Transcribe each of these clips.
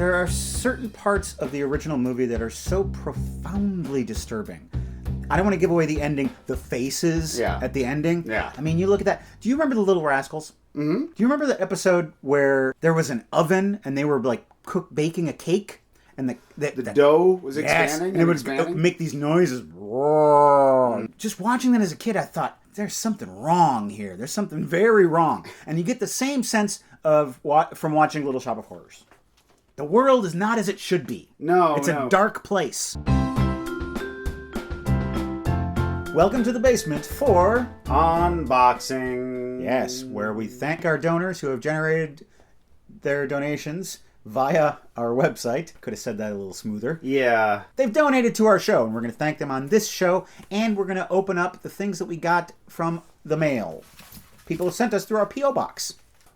There are certain parts of the original movie that are so profoundly disturbing. I don't want to give away the ending, the faces at the ending. Yeah. I mean, you look at that. Do you remember The Little Rascals? Mm-hmm. Do you remember the episode where there was an oven and they were like baking a cake? And the dough was expanding? And it would make these noises. Just watching that as a kid, I thought, there's something wrong here. There's something very wrong. And you get the same sense from watching Little Shop of Horrors. The world is not as it should be. No, It's a dark place. Welcome to the basement for... Unboxing. Yes, where we thank our donors who have generated their donations via our website. Could have said that a little smoother. Yeah. They've donated to our show, and we're going to thank them on this show, and we're going to open up the things that we got from the mail. People have sent us through our P.O. Box.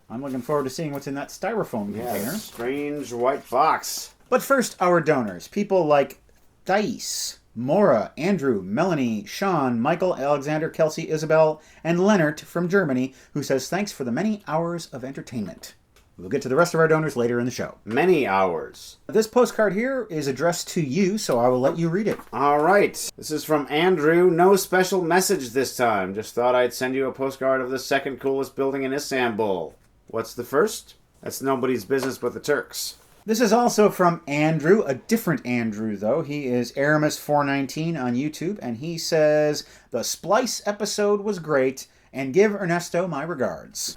I'm looking forward to seeing what's in that styrofoam container. Strange white box. But first, our donors. People like Thais, Maura, Andrew, Melanie, Sean, Michael, Alexander, Kelsey, Isabel, and Leonard from Germany, who says thanks for the many hours of entertainment. We'll get to the rest of our donors later in the show. Many hours. This postcard here is addressed to you, so I will let you read it. All right. This is from Andrew. No special message this time. Just thought I'd send you a postcard of the second coolest building in Istanbul. What's the first? That's nobody's business but the Turks. This is also from Andrew, a different Andrew, though. He is Aramis419 on YouTube, and he says, the Splice episode was great, and give Ernesto my regards.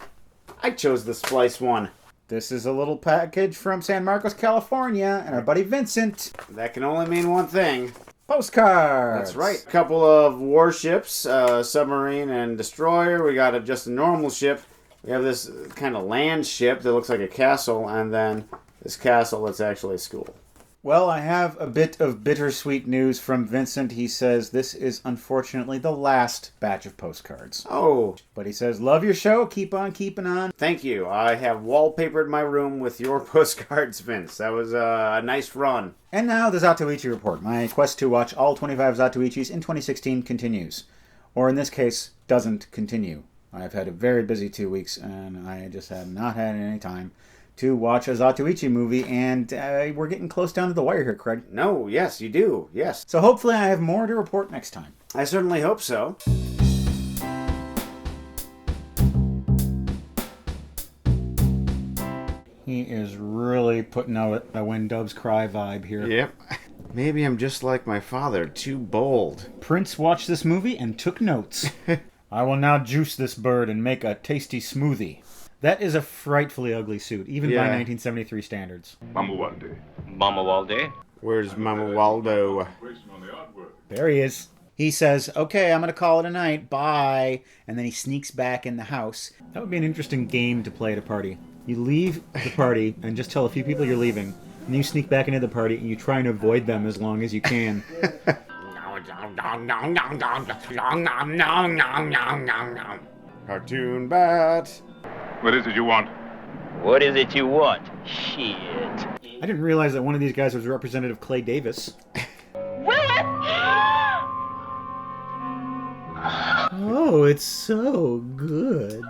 I chose the Splice one. This is a little package from San Marcos, California, and our buddy Vincent. That can only mean one thing. Postcards. That's right. A couple of warships, submarine and destroyer. We got just a normal ship. We have this kind of land ship that looks like a castle, and then this castle that's actually a school. Well, I have a bit of bittersweet news from Vincent. He says this is unfortunately the last batch of postcards. Oh. But he says, love your show. Keep on keeping on. Thank you. I have wallpapered my room with your postcards, Vince. That was a nice run. And now the Zatoichi Report. My quest to watch all 25 Zatoichis in 2016 continues. Or in this case, doesn't continue. I've had a very busy 2 weeks, and I just have not had any time to watch a Zatoichi movie, and we're getting close down to the wire here, Craig. No, yes, you do, yes. So hopefully I have more to report next time. I certainly hope so. He is really putting out a When Doves Cry vibe here. Yep. Maybe I'm just like my father, too bold. Prince watched this movie and took notes. I will now juice this bird and make a tasty smoothie. That is a frightfully ugly suit, even by 1973 standards. Mama Walde. Mama Walde? Where's Mama Waldo? There he is. He says, okay, I'm going to call it a night. Bye. And then he sneaks back in the house. That would be an interesting game to play at a party. You leave the party and just tell a few people you're leaving. And then you sneak back into the party and you try and avoid them as long as you can. Cartoon bat. What is it you want? What is it you want? Shit. I didn't realize that one of these guys was Representative Clay Davis. Oh, it's so good.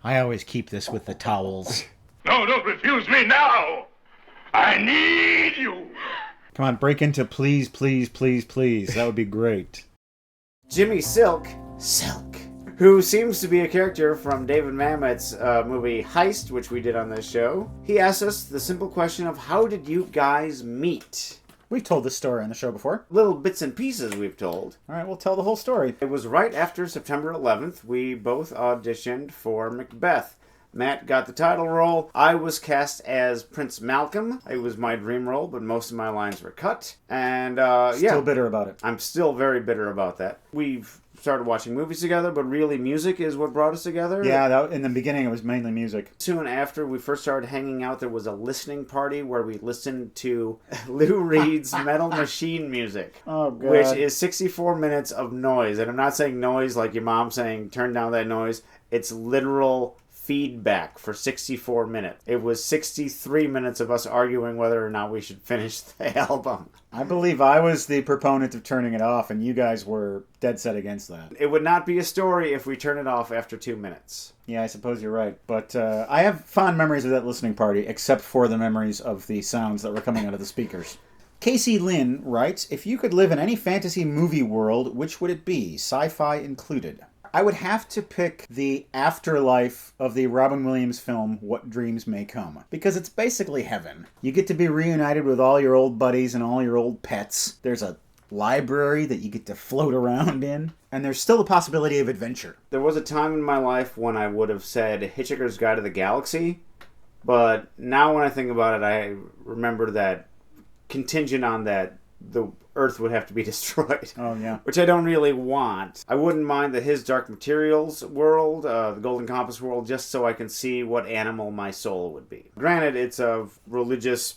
I always keep this with the towels. No, don't refuse me now! I need you! Come on, break into please, please, please, please. That would be great. Jimmy Silk, who seems to be a character from David Mamet's movie Heist, which we did on this show. He asked us the simple question of how did you guys meet? We've told this story on the show before. Little bits and pieces we've told. All right, we'll tell the whole story. It was right after September 11th. We both auditioned for Macbeth. Matt got the title role. I was cast as Prince Malcolm. It was my dream role, but most of my lines were cut. And Still bitter about it. I'm still very bitter about that. We've started watching movies together, but really music is what brought us together. Yeah, in the beginning it was mainly music. Soon after we first started hanging out, there was a listening party where we listened to Lou Reed's Metal Machine music. Oh, God. Which is 64 minutes of noise. And I'm not saying noise like your mom saying, turn down that noise. It's literal feedback for 64 minutes. It was 63 minutes of us arguing whether or not we should finish the album. I believe I was the proponent of turning it off, and you guys were dead set against that. It would not be a story if we turn it off after 2 minutes. Yeah, I suppose you're right. But I have fond memories of that listening party, except for the memories of the sounds that were coming out of the speakers. Casey Lynn writes, if you could live in any fantasy movie world, which would it be? Sci-fi included. I would have to pick the afterlife of the Robin Williams film, What Dreams May Come, because it's basically heaven. You get to be reunited with all your old buddies and all your old pets. There's a library that you get to float around in, and there's still the possibility of adventure. There was a time in my life when I would have said Hitchhiker's Guide to the Galaxy, but now when I think about it, I remember that contingent on that, the Earth would have to be destroyed. Oh, yeah. Which I don't really want. I wouldn't mind the His Dark Materials world, the Golden Compass world, just so I can see what animal my soul would be. Granted, it's a religious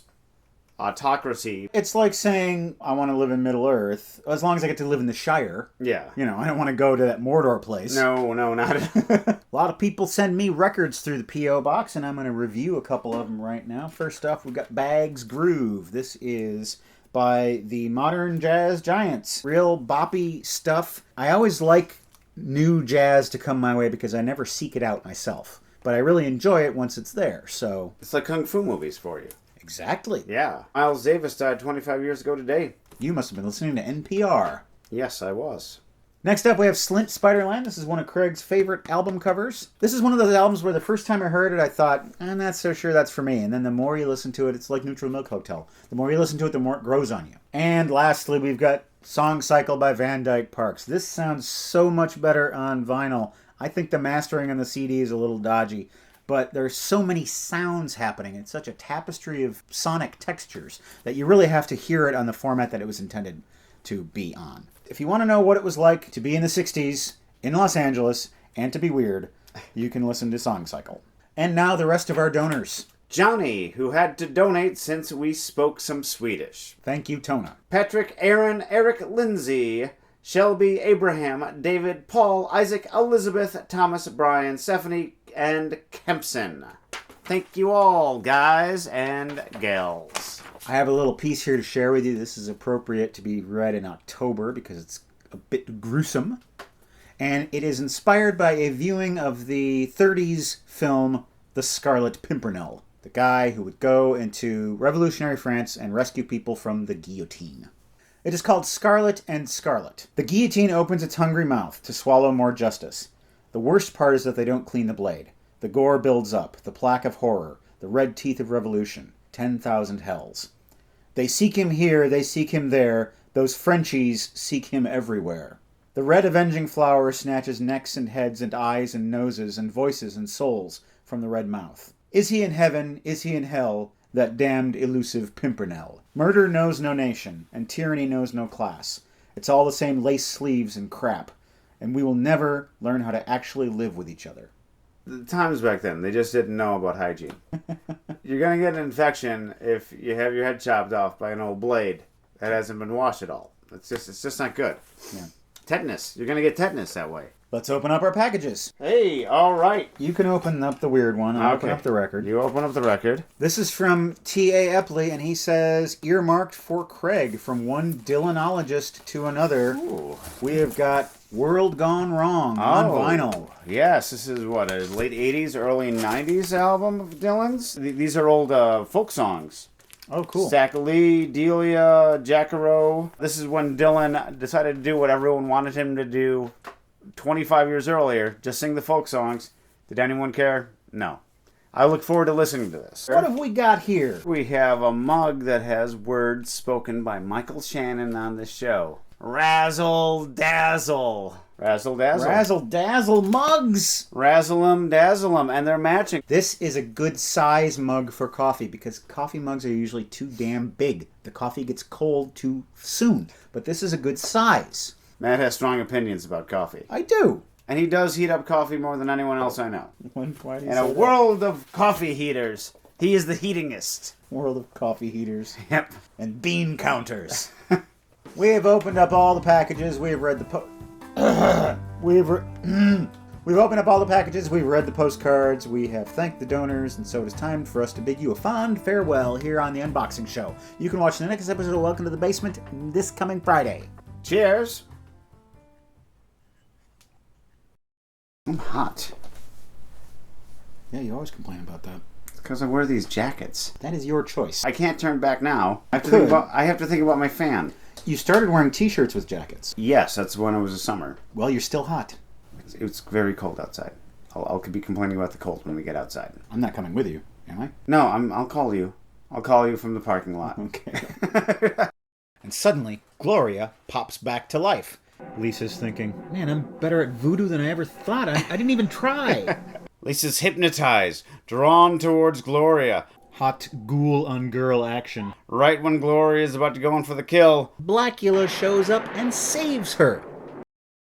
autocracy. It's like saying, I want to live in Middle Earth, as long as I get to live in the Shire. Yeah. You know, I don't want to go to that Mordor place. No, not A lot of people send me records through the P.O. Box, and I'm going to review a couple of them right now. First off, we've got Bags Groove. This is by the Modern Jazz Giants. Real boppy stuff. I always like new jazz to come my way because I never seek it out myself. But I really enjoy it once it's there, so... It's like Kung Fu movies for you. Exactly. Yeah. Miles Davis died 25 years ago today. You must have been listening to NPR. Yes, I was. Next up, we have Slint Spiderland. This is one of Craig's favorite album covers. This is one of those albums where the first time I heard it, I thought, I'm not so sure that's for me. And then the more you listen to it, it's like Neutral Milk Hotel. The more you listen to it, the more it grows on you. And lastly, we've got Song Cycle by Van Dyke Parks. This sounds so much better on vinyl. I think the mastering on the CD is a little dodgy. But there's so many sounds happening. It's such a tapestry of sonic textures that you really have to hear it on the format that it was intended to be on. If you want to know what it was like to be in the 60s in Los Angeles and to be weird, you can listen to Song Cycle. And now the rest of our donors. Johnny, who had to donate since we spoke some Swedish. Thank you, Tona. Patrick, Aaron, Eric, Lindsay, Shelby, Abraham, David, Paul, Isaac, Elizabeth, Thomas, Brian, Stephanie, and Kempson. Thank you all, guys and gals. I have a little piece here to share with you. This is appropriate to be read in October because it's a bit gruesome. And it is inspired by a viewing of the 30s film The Scarlet Pimpernel. The guy who would go into revolutionary France and rescue people from the guillotine. It is called Scarlet and Scarlet. The guillotine opens its hungry mouth to swallow more justice. The worst part is that they don't clean the blade. The gore builds up, the plaque of horror, the red teeth of revolution, 10,000 hells. They seek him here, they seek him there, those Frenchies seek him everywhere. The red avenging flower snatches necks and heads and eyes and noses and voices and souls from the red mouth. Is he in heaven, is he in hell, that damned elusive Pimpernel? Murder knows no nation, and tyranny knows no class. It's all the same lace sleeves and crap, and we will never learn how to actually live with each other. The times back then, they just didn't know about hygiene. You're going to get an infection if you have your head chopped off by an old blade that hasn't been washed at all. It's just not good. Yeah. Tetanus. You're going to get tetanus that way. Let's open up our packages. Hey, all right. You can open up the weird one. I'll open up the record. You open up the record. This is from T.A. Epley, and he says, earmarked for Craig, from one Dylanologist to another. Ooh. We have got World Gone Wrong on vinyl. Yes, this is what, a late 80s, early 90s album of Dylan's? These are old folk songs. Oh, cool. Lee, Delia, Jacaro. This is when Dylan decided to do what everyone wanted him to do 25 years earlier. Just sing the folk songs. Did anyone care? No. I look forward to listening to this. What have we got here? We have a mug that has words spoken by Michael Shannon on this show. Razzle Dazzle. Razzle Dazzle. Razzle Dazzle mugs. Razzle 'em, dazzle 'em, and they're matching. This is a good size mug for coffee because coffee mugs are usually too damn big. The coffee gets cold too soon. But this is a good size. Matt has strong opinions about coffee. I do. And he does heat up coffee more than anyone else I know. Why do you In say a that? world of coffee heaters, he is the heatingest. World of coffee heaters. Yep. And bean counters. We have opened up all the packages. We have read the We've opened up all the packages, we've read the postcards, we have thanked the donors, and so it is time for us to bid you a fond farewell here on the Unboxing Show. You can watch the next episode of Welcome to the Basement this coming Friday. Cheers! I'm hot. Yeah, you always complain about that. It's because I wear these jackets. That is your choice. I can't turn back now. I Could. have to think about my fan. You started wearing t-shirts with jackets. Yes, that's when it was a summer. Well, you're still hot. It's very cold outside. I'll be complaining about the cold when we get outside. I'm not coming with you, am I? No, I'll call you. I'll call you from the parking lot. Okay. And suddenly, Gloria pops back to life. Lisa's thinking, man, I'm better at voodoo than I ever thought. I didn't even try. Lisa's hypnotized, drawn towards Gloria. Hot ghoul on girl action. Right when Gloria is about to go in for the kill, Blackula shows up and saves her.